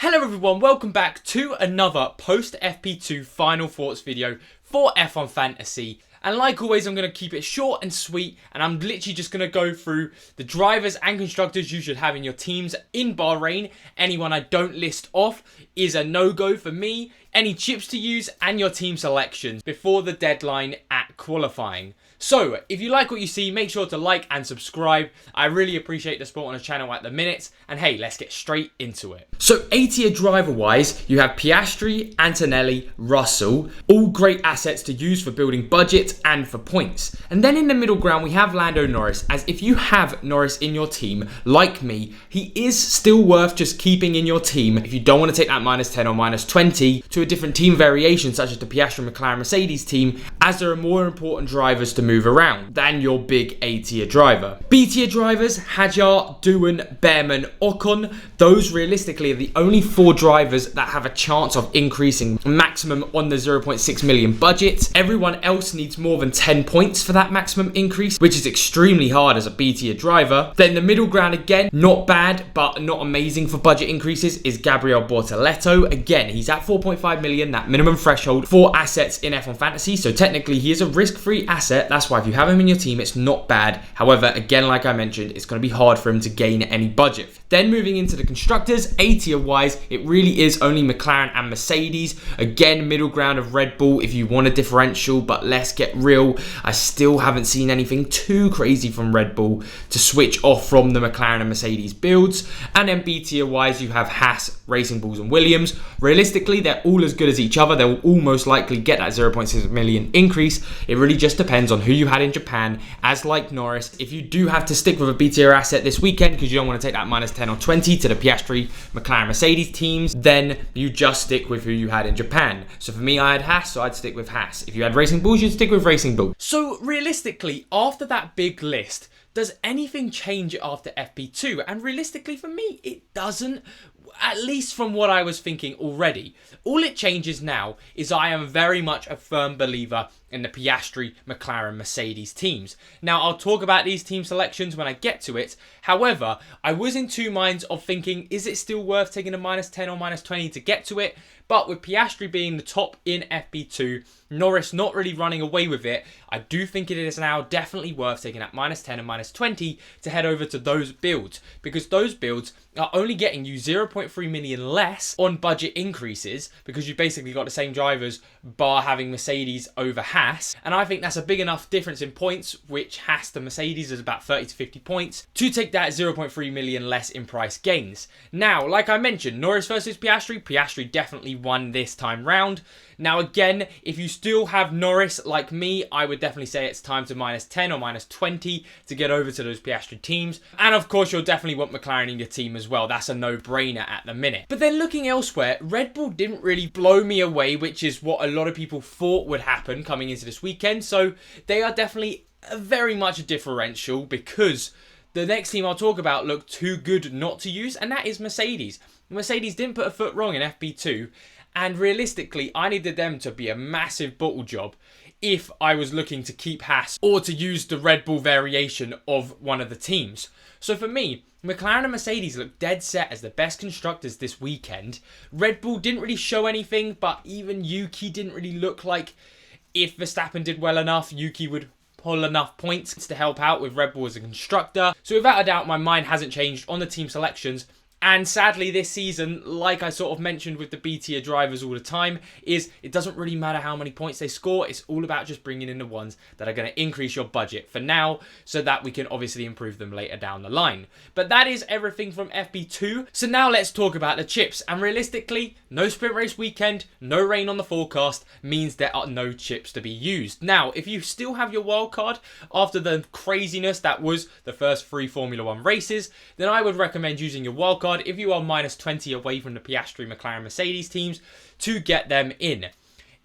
Hello everyone, welcome back to another post FP2 final thoughts video for F1 Fantasy. And like always, I'm going to keep it short and sweet, and I'm literally just going to go through the drivers and constructors you should have in your teams in Bahrain. Anyone I don't list off is a no-go for me. Any chips to use and your team selections before the deadline at qualifying. So, if you like what you see, make sure to like and subscribe. I really appreciate the support on the channel at the minute. And hey, let's get straight into it. So, A-tier driver-wise, you have Piastri, Antonelli, Russell. All great assets to use for building budget and for points. And then in the middle ground, we have Lando Norris. As if you have Norris in your team, like me, he is still worth just keeping in your team if you don't want to take that -10 or -20 to a different team variation, such as the Piastri, McLaren, Mercedes team, as there are more important drivers to move around than your big A-tier driver. B-tier drivers, Hadjar, Doohan, Behrman, Ocon. Those realistically are the only 4 drivers that have a chance of increasing maximum on the 0.6 million budget. Everyone else needs more than 10 points for that maximum increase, which is extremely hard as a B-tier driver. Then the middle ground again, not bad, but not amazing for budget increases, is Gabriel Bortoleto. Again, he's at 4.5 million, that minimum threshold for assets in F1 Fantasy. So technically he is a risk-free asset. That's why if you have him in your team, it's not bad. However, again, like I mentioned, it's going to be hard for him to gain any budget. Then moving into the constructors, A-tier wise, it really is only McLaren and Mercedes. Again, middle ground of Red Bull if you want a differential, but let's get real. I still haven't seen anything too crazy from Red Bull to switch off from the McLaren and Mercedes builds. And then B-tier wise, you have Haas, Racing Bulls and Williams. Realistically, they're all as good as each other. They'll all most likely get that 0.6 million increase. It really just depends on who you had in Japan. As like Norris, if you do have to stick with a B-tier asset this weekend because you don't want to take that -10 or 20 to the Piastri, McLaren, Mercedes teams, then you just stick with who you had in Japan. So for me, I had Haas, so I'd stick with Haas. If you had Racing Bulls, you'd stick with Racing Bulls. So realistically, after that big list, does anything change after FP2? And realistically for me, it doesn't. At least from what I was thinking already. All it changes now is I am very much a firm believer in the Piastri, McLaren, Mercedes teams. Now, I'll talk about these team selections when I get to it. However, I was in two minds of thinking, is it still worth taking a -10 or -20 to get to it? But with Piastri being the top in FP2, Norris not really running away with it, I do think it is now definitely worth taking that -10 and -20 to head over to those builds. Because those builds are only getting you 0.3 million less on budget increases because you basically got the same drivers bar having Mercedes over Haas. And I think that's a big enough difference in points, which Haas to Mercedes is about 30 to 50 points, to take that 0.3 million less in price gains. Now, like I mentioned, Norris versus Piastri, Piastri definitely won this time round. Now again, if you still have Norris like me, I would definitely say it's time to -10 or -20 to get over to those Piastri teams. And of course, you'll definitely want McLaren in your team as well. That's a no-brainer at the minute. But then looking elsewhere, Red Bull didn't really blow me away, which is what a lot of people thought would happen coming into this weekend. So they are definitely very much a differential because the next team I'll talk about looked too good not to use, and that is Mercedes. Mercedes didn't put a foot wrong in FP2. And realistically, I needed them to be a massive bottle job if I was looking to keep Haas or to use the Red Bull variation of one of the teams. So for me, McLaren and Mercedes look dead set as the best constructors this weekend. Red Bull didn't really show anything, but even Yuki didn't really look like if Verstappen did well enough, Yuki would pull enough points to help out with Red Bull as a constructor. So without a doubt, my mind hasn't changed on the team selections. And sadly this season, like I sort of mentioned with the B-tier drivers all the time, is it doesn't really matter how many points they score. It's all about just bringing in the ones that are going to increase your budget for now so that we can obviously improve them later down the line. But that is everything from FP2. So now let's talk about the chips. And realistically, no sprint race weekend, no rain on the forecast means there are no chips to be used. Now, if you still have your wildcard after the craziness that was the first 3 Formula 1 races, then I would recommend using your wildcard if you are -20 away from the Piastri, McLaren, Mercedes teams to get them in.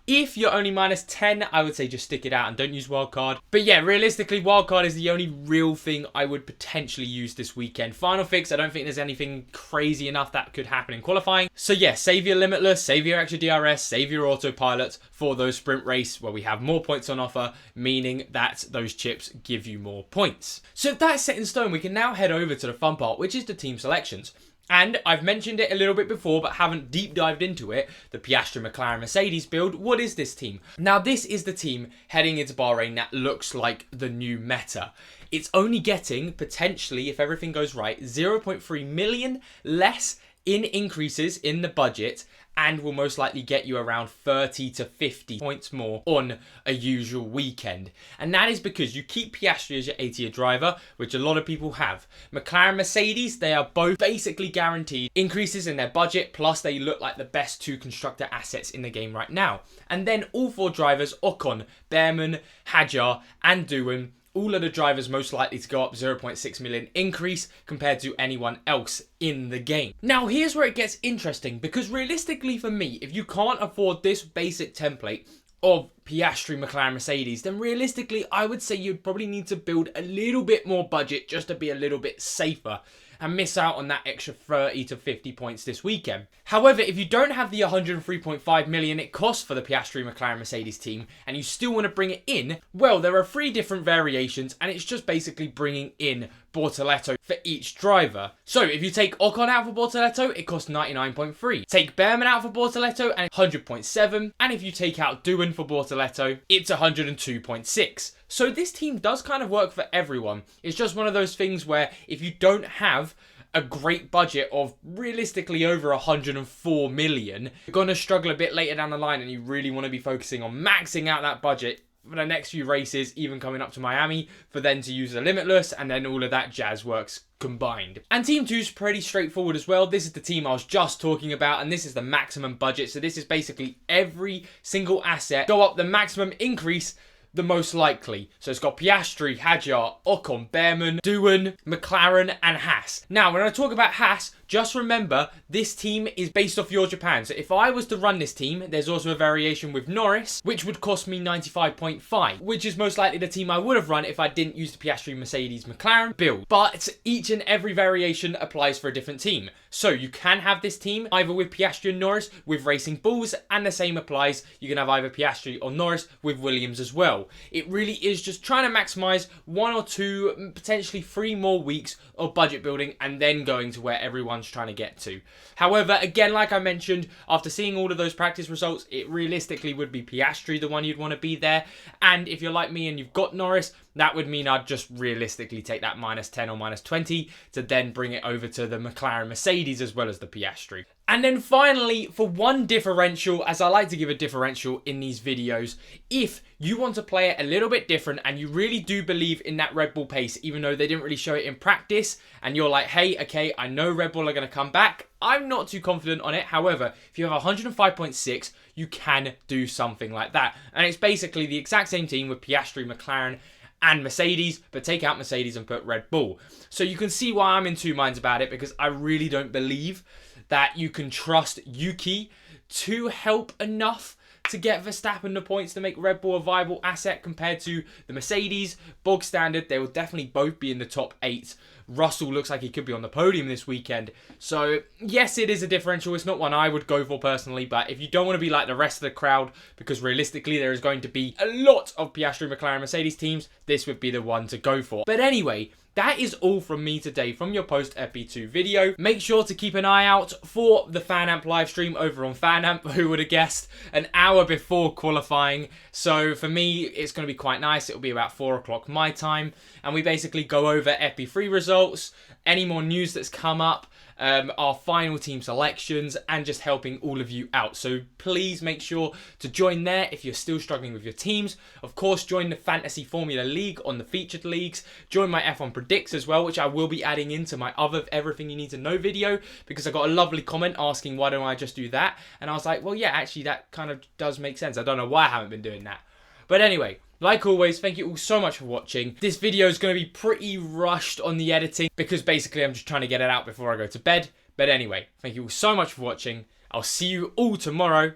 If you're only -10, I would say just stick it out and don't use wildcard. But yeah, realistically, wildcard is the only real thing I would potentially use this weekend. Final fix, I don't think there's anything crazy enough that could happen in qualifying. So yeah, save your limitless, save your extra DRS, save your autopilot for those sprint race where we have more points on offer, meaning that those chips give you more points. So if that's set in stone, we can now head over to the fun part, which is the team selections. And I've mentioned it a little bit before, but haven't deep dived into it. The Piastri McLaren Mercedes build. What is this team? Now, this is the team heading into Bahrain that looks like the new meta. It's only getting, potentially, if everything goes right, 0.3 million less in increases in the budget, and will most likely get you around 30 to 50 points more on a usual weekend. And that is because you keep Piastri as your A-tier driver, which a lot of people have. McLaren, Mercedes, they are both basically guaranteed increases in their budget, plus they look like the best two constructor assets in the game right now. And then all four drivers, Ocon, Behrman, Hadjar, and Doohan, all of the drivers most likely to go up 0.6 million increase compared to anyone else in the game. Now, here's where it gets interesting, because realistically for me, if you can't afford this basic template of Piastri, McLaren, Mercedes, then realistically, I would say you'd probably need to build a little bit more budget just to be a little bit safer and miss out on that extra 30 to 50 points this weekend. However, if you don't have the 103.5 million it costs for the Piastri McLaren Mercedes team and you still want to bring it in, well, there are 3 different variations, and it's just basically bringing in Bortoleto for each driver. So if you take Ocon out for Bortoleto, it costs 99.3. Take Behrman out for Bortoleto and 100.7. And if you take out Doohan for Bortoleto, it's 102.6. So this team does kind of work for everyone. It's just one of those things where if you don't have a great budget of realistically over 104 million, you're going to struggle a bit later down the line, and you really want to be focusing on maxing out that budget for the next few races, even coming up to Miami, for then to use the Limitless, and then all of that jazz works combined. And Team 2 is pretty straightforward as well. This is the team I was just talking about, and this is the maximum budget. So this is basically every single asset go up the maximum increase the most likely. So it's got Piastri, Hadjar, Ocon, Behrman, Doohan, McLaren, and Haas. Now, when I talk about Haas, just remember, this team is based off your Japan. So if I was to run this team, there's also a variation with Norris, which would cost me 95.5, which is most likely the team I would have run if I didn't use the Piastri Mercedes McLaren build. But each and every variation applies for a different team. So you can have this team either with Piastri and Norris with Racing Bulls, and the same applies. You can have either Piastri or Norris with Williams as well. It really is just trying to maximize 1 or 2, potentially 3 more weeks of budget building, and then going to where everyone's trying to get to. However, again, like I mentioned, after seeing all of those practice results, it realistically would be Piastri the one you'd want to be there. And if you're like me and you've got Norris, that would mean I'd just realistically take that -10 or -20 to then bring it over to the McLaren Mercedes as well as the Piastri. And then finally, for one differential, as I like to give a differential in these videos, if you want to play it a little bit different and you really do believe in that Red Bull pace, even though they didn't really show it in practice, and you're like, hey, okay, I know Red Bull are going to come back, I'm not too confident on it. However, if you have 105.6, you can do something like that. And it's basically the exact same team with Piastri, McLaren, and Mercedes, but take out Mercedes and put Red Bull. So you can see why I'm in two minds about it, because I really don't believe that you can trust Yuki to help enough to get Verstappen the points to make Red Bull a viable asset compared to the Mercedes. Bog standard, they will definitely both be in the top 8. Russell looks like he could be on the podium this weekend. So, yes, it is a differential. It's not one I would go for personally, but if you don't want to be like the rest of the crowd, because realistically there is going to be a lot of Piastri, McLaren, Mercedes teams, this would be the one to go for. But anyway, that is all from me today from your post FP2 video. Make sure to keep an eye out for the FanAmp live stream over on FanAmp. Who would have guessed? An hour before qualifying. So for me, it's going to be quite nice. It'll be about 4 o'clock my time. And we basically go over FP3 results, any more news that's come up, our final team selections, and just helping all of you out. So please make sure to join there if you're still struggling with your teams. Of course, join the Fantasy Formula League on the featured leagues. Join my F1 Predicts as well, which I will be adding into my other Everything You Need to Know video, because I got a lovely comment asking why don't I just do that. And I was like, well, yeah, actually that kind of does make sense. I don't know why I haven't been doing that. But anyway, like always, thank you all so much for watching. This video is going to be pretty rushed on the editing because basically I'm just trying to get it out before I go to bed. But anyway, thank you all so much for watching. I'll see you all tomorrow.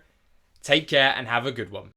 Take care and have a good one.